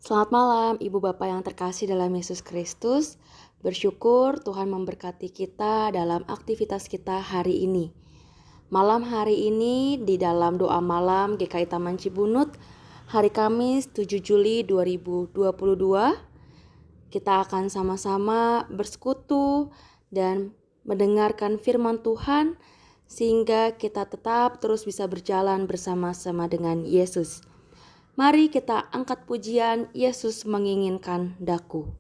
Selamat malam, Ibu Bapak yang terkasih dalam Yesus Kristus. Bersyukur Tuhan memberkati kita dalam aktivitas kita hari ini. Malam hari ini di dalam doa malam GKI Taman Cibunut, hari Kamis 7 Juli 2022, kita akan sama-sama bersekutu dan mendengarkan firman Tuhan sehingga kita tetap terus bisa berjalan bersama-sama dengan Yesus. Mari kita angkat pujian Yesus menginginkan daku.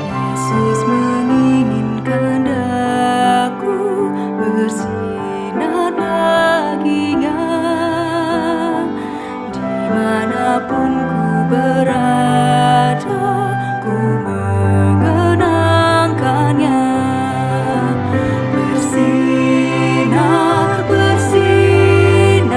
Yesus menginginkan daku bersinar baginya, dimanapun ku berada, ku mengenangkannya. Bersinar, bersinar,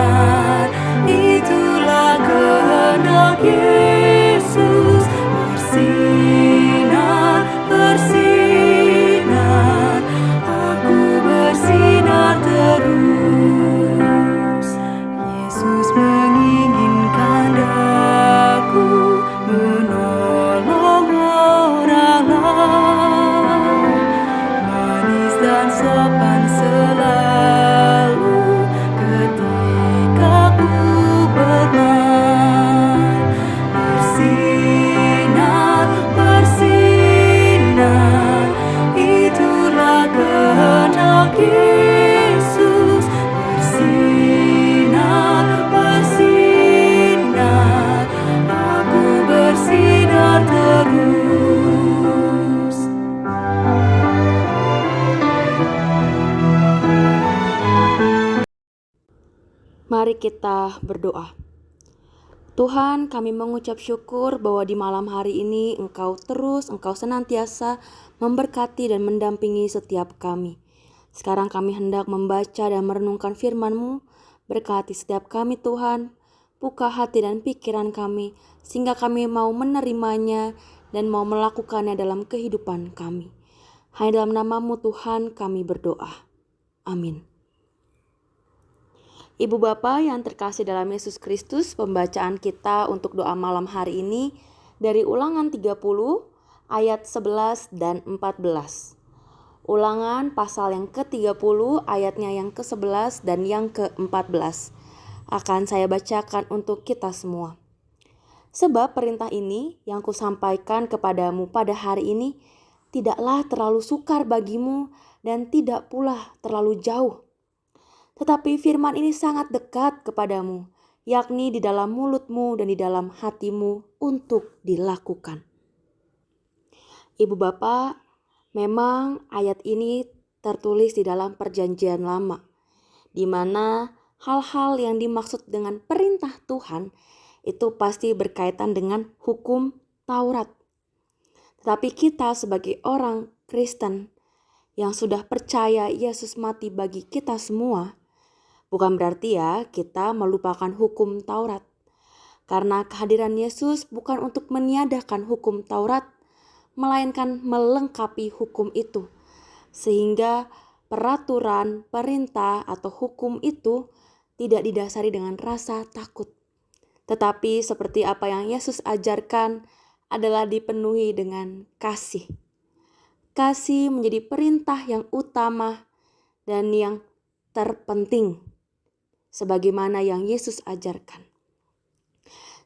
itulah kehendak Yesus. Bersinar, bersinar, aku bersinar terus. Yesus menginginkan daku menolong orang lain, manis dan sopan selalu ketika ku bermain. Bersinar, bersinar, itulah kehendak Yesus. Bersinar, bersinar, aku bersinar terus. Mari kita berdoa. Tuhan, kami mengucap syukur bahwa di malam hari ini Engkau senantiasa memberkati dan mendampingi setiap kami. Sekarang kami hendak membaca dan merenungkan firman-Mu. Berkati setiap kami Tuhan, buka hati dan pikiran kami, sehingga kami mau menerimanya dan mau melakukannya dalam kehidupan kami. Hanya dalam nama-Mu Tuhan kami berdoa. Amin. Ibu Bapak yang terkasih dalam Yesus Kristus, pembacaan kita untuk doa malam hari ini dari Ulangan 30 ayat 11 dan 14. Ulangan pasal yang ke-30 ayatnya yang ke-11 dan yang ke-14. Akan saya bacakan untuk kita semua. Sebab perintah ini yang kusampaikan kepadamu pada hari ini tidaklah terlalu sukar bagimu dan tidak pula terlalu jauh. Tetapi firman ini sangat dekat kepadamu, yakni di dalam mulutmu dan di dalam hatimu untuk dilakukan. Ibu Bapak, memang ayat ini tertulis di dalam Perjanjian Lama, di mana hal-hal yang dimaksud dengan perintah Tuhan itu pasti berkaitan dengan hukum Taurat. Tetapi kita sebagai orang Kristen yang sudah percaya Yesus mati bagi kita semua, bukan berarti ya kita melupakan hukum Taurat. Karena kehadiran Yesus bukan untuk meniadakan hukum Taurat, melainkan melengkapi hukum itu. Sehingga peraturan, perintah atau hukum itu tidak didasari dengan rasa takut. Tetapi seperti apa yang Yesus ajarkan adalah dipenuhi dengan kasih. Kasih menjadi perintah yang utama dan yang terpenting, sebagaimana yang Yesus ajarkan.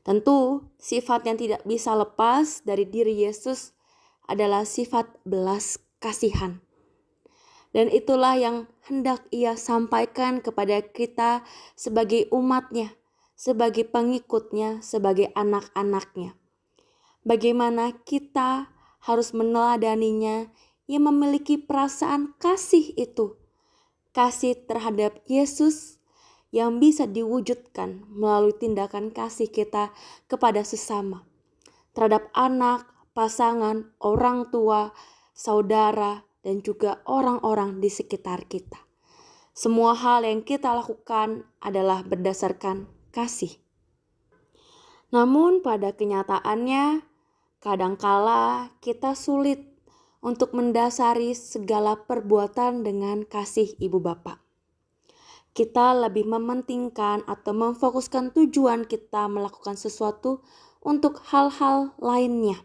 Tentu sifat yang tidak bisa lepas dari diri Yesus adalah sifat belas kasihan. Dan itulah yang hendak Ia sampaikan kepada kita sebagai umatnya, sebagai pengikutnya, sebagai anak-anaknya. Bagaimana kita harus meneladaninya yang memiliki perasaan kasih itu. Kasih terhadap Yesus yang bisa diwujudkan melalui tindakan kasih kita kepada sesama, terhadap anak, pasangan, orang tua, saudara, dan juga orang-orang di sekitar kita. Semua hal yang kita lakukan adalah berdasarkan kasih. Namun pada kenyataannya, kadangkala kita sulit untuk mendasari segala perbuatan dengan kasih ibu bapa. Kita lebih mementingkan atau memfokuskan tujuan kita melakukan sesuatu untuk hal-hal lainnya.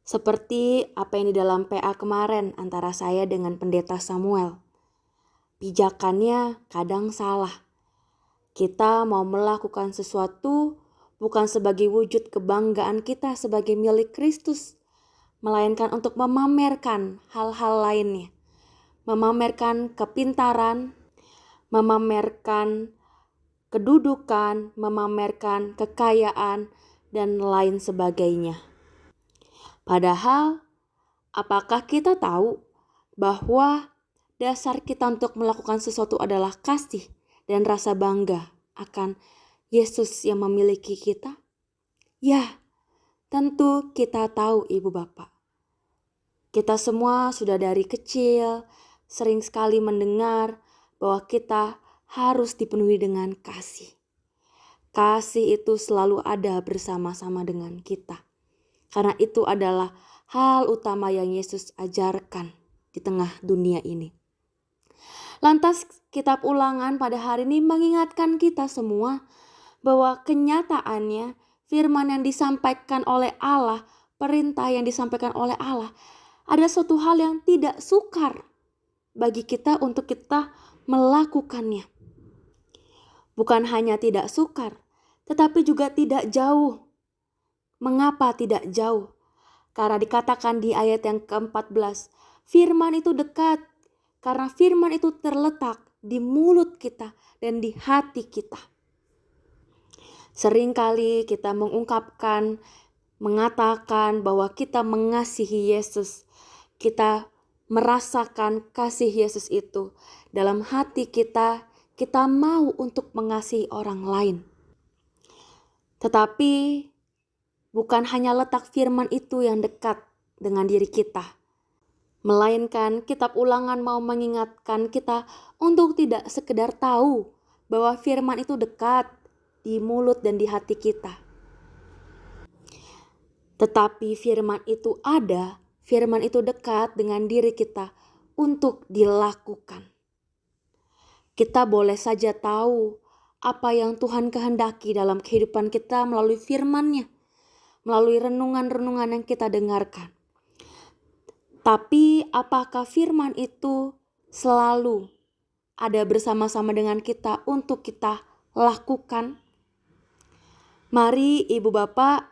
Seperti apa yang di dalam PA kemarin antara saya dengan pendeta Samuel. Pijakannya kadang salah. Kita mau melakukan sesuatu bukan sebagai wujud kebanggaan kita sebagai milik Kristus, melainkan untuk memamerkan hal-hal lainnya. Memamerkan kepintaran, memamerkan kedudukan, memamerkan kekayaan, dan lain sebagainya. Padahal, apakah kita tahu bahwa dasar kita untuk melakukan sesuatu adalah kasih dan rasa bangga akan Yesus yang memiliki kita? Ya, tentu kita tahu ibu bapak. Kita semua sudah dari kecil sering sekali mendengar bahwa kita harus dipenuhi dengan kasih. Kasih itu selalu ada bersama-sama dengan kita. Karena itu adalah hal utama yang Yesus ajarkan di tengah dunia ini. Lantas kitab Ulangan pada hari ini mengingatkan kita semua bahwa kenyataannya firman yang disampaikan oleh Allah, perintah yang disampaikan oleh Allah, ada suatu hal yang tidak sukar bagi kita untuk kita melakukannya. Bukan hanya tidak sukar, tetapi juga tidak jauh. Mengapa tidak jauh? Karena dikatakan di ayat yang ke-14, firman itu dekat. Karena firman itu terletak di mulut kita dan di hati kita. Seringkali kita mengatakan bahwa kita mengasihi Yesus. Kita merasakan kasih Yesus itu. Dalam hati kita, kita mau untuk mengasihi orang lain. Tetapi bukan hanya letak firman itu yang dekat dengan diri kita. Melainkan kitab Ulangan mau mengingatkan kita untuk tidak sekedar tahu bahwa firman itu dekat di mulut dan di hati kita. Tetapi firman itu ada, firman itu dekat dengan diri kita untuk dilakukan. Kita boleh saja tahu apa yang Tuhan kehendaki dalam kehidupan kita melalui firman-Nya, melalui renungan-renungan yang kita dengarkan. Tapi apakah firman itu selalu ada bersama-sama dengan kita untuk kita lakukan? Mari ibu bapak,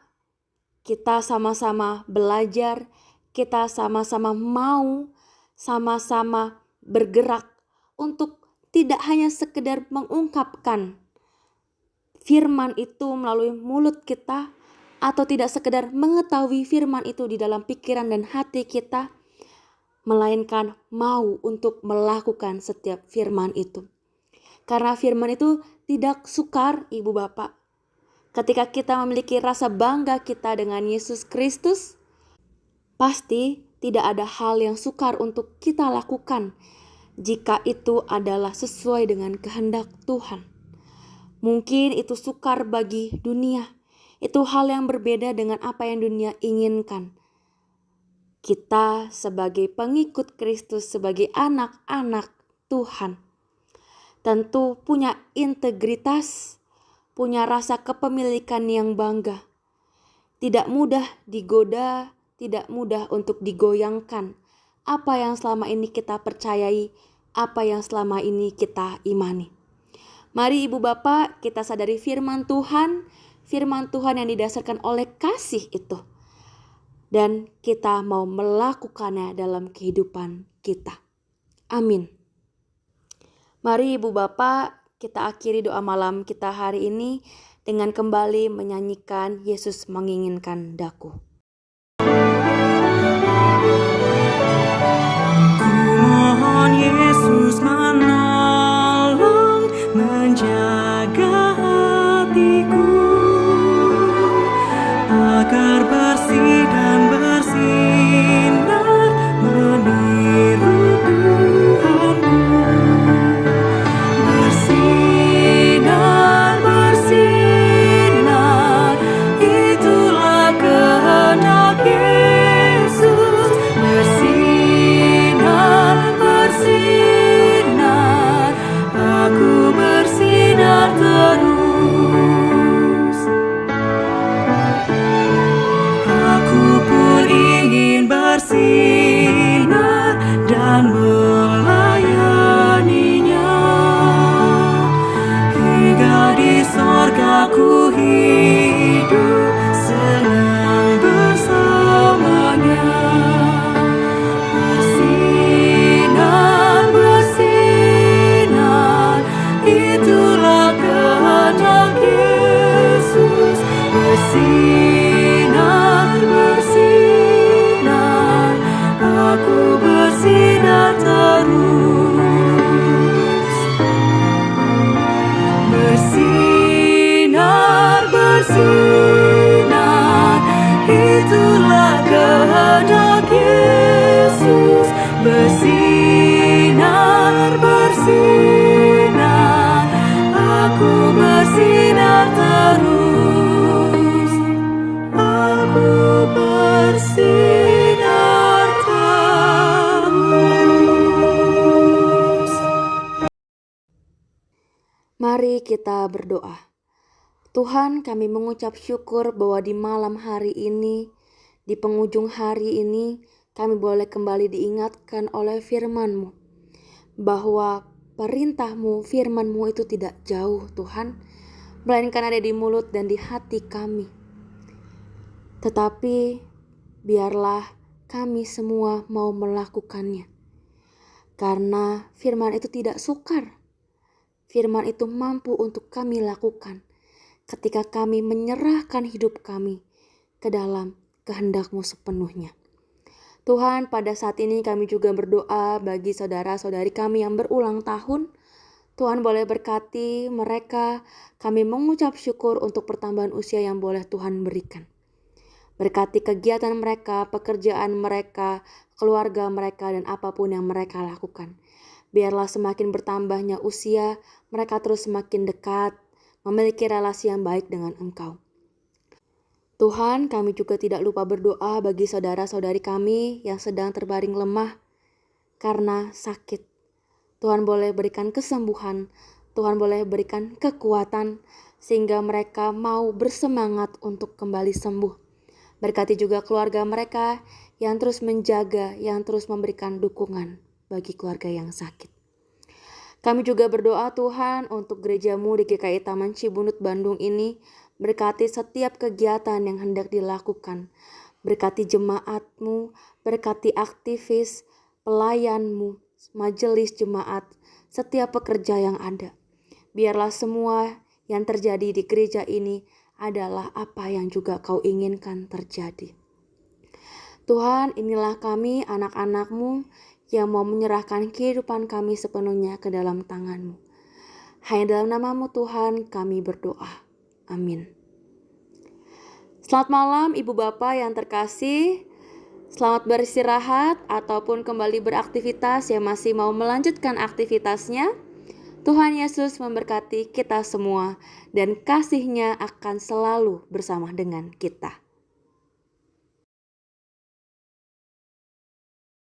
kita sama-sama belajar, kita sama-sama mau, sama-sama bergerak untuk tidak hanya sekedar mengungkapkan firman itu melalui mulut kita, atau tidak sekedar mengetahui firman itu di dalam pikiran dan hati kita, melainkan mau untuk melakukan setiap firman itu. Karena firman itu tidak sukar ibu bapak. Ketika kita memiliki rasa bangga kita dengan Yesus Kristus, pasti tidak ada hal yang sukar untuk kita lakukan jika itu adalah sesuai dengan kehendak Tuhan. Mungkin itu sukar bagi dunia. Itu hal yang berbeda dengan apa yang dunia inginkan. Kita sebagai pengikut Kristus, sebagai anak-anak Tuhan, tentu punya integritas, punya rasa kepemilikan yang bangga. Tidak mudah digoda, tidak mudah untuk digoyangkan apa yang selama ini kita percayai, apa yang selama ini kita imani. Mari ibu bapak, kita sadari firman Tuhan yang didasarkan oleh kasih itu. Dan kita mau melakukannya dalam kehidupan kita. Amin. Mari ibu bapak, kita akhiri doa malam kita hari ini dengan kembali menyanyikan Yesus menginginkan daku. Mohon Yesus menolong menjaga hatiku agar bersih dan bersinar meniru Tuhanku. Bersinar, bersinar, itulah kehendak bersinar dan melayaninya. Hingga di sorga ku hidup senang bersamanya. Bersinar, bersinar, itulah kehendak Yesus. Bersinar, bersinar, aku bersinar terus. Bersinar, bersinar, itulah kehendak Yesus. Bersinar, bersinar, aku bersinar terus. Aku bersinar terus. Mari kita berdoa. Tuhan, kami mengucap syukur bahwa di malam hari ini, di penghujung hari ini, kami boleh kembali diingatkan oleh firman-Mu, bahwa perintah-Mu, firman-Mu itu tidak jauh Tuhan, melainkan ada di mulut dan di hati kami. Tetapi biarlah kami semua mau melakukannya, karena firman itu tidak sukar. Firman itu mampu untuk kami lakukan ketika kami menyerahkan hidup kami ke dalam kehendak-Mu sepenuhnya. Tuhan, pada saat ini kami juga berdoa bagi saudara-saudari kami yang berulang tahun. Tuhan boleh berkati mereka. Kami mengucap syukur untuk pertambahan usia yang boleh Tuhan berikan. Berkati kegiatan mereka, pekerjaan mereka, keluarga mereka, dan apapun yang mereka lakukan. Biarlah semakin bertambahnya usia, mereka terus semakin dekat, memiliki relasi yang baik dengan Engkau. Tuhan, kami juga tidak lupa berdoa bagi saudara-saudari kami yang sedang terbaring lemah karena sakit. Tuhan boleh berikan kesembuhan, Tuhan boleh berikan kekuatan, sehingga mereka mau bersemangat untuk kembali sembuh. Berkati juga keluarga mereka yang terus menjaga, yang terus memberikan dukungan bagi keluarga yang sakit. Kami juga berdoa Tuhan untuk gereja-Mu di GKI Taman Cibunut Bandung ini. Berkati setiap kegiatan yang hendak dilakukan. Berkati jemaat-Mu, berkati aktivis, pelayan-Mu, majelis jemaat, setiap pekerja yang ada. Biarlah semua yang terjadi di gereja ini adalah apa yang juga Kau inginkan terjadi. Tuhan, inilah kami anak-anak-Mu yang mau menyerahkan kehidupan kami sepenuhnya ke dalam tangan-Mu. Hanya dalam nama-Mu Tuhan kami berdoa. Amin. Selamat malam Ibu Bapak yang terkasih. Selamat beristirahat ataupun kembali beraktivitas yang masih mau melanjutkan aktivitasnya. Tuhan Yesus memberkati kita semua dan kasih-Nya akan selalu bersama dengan kita.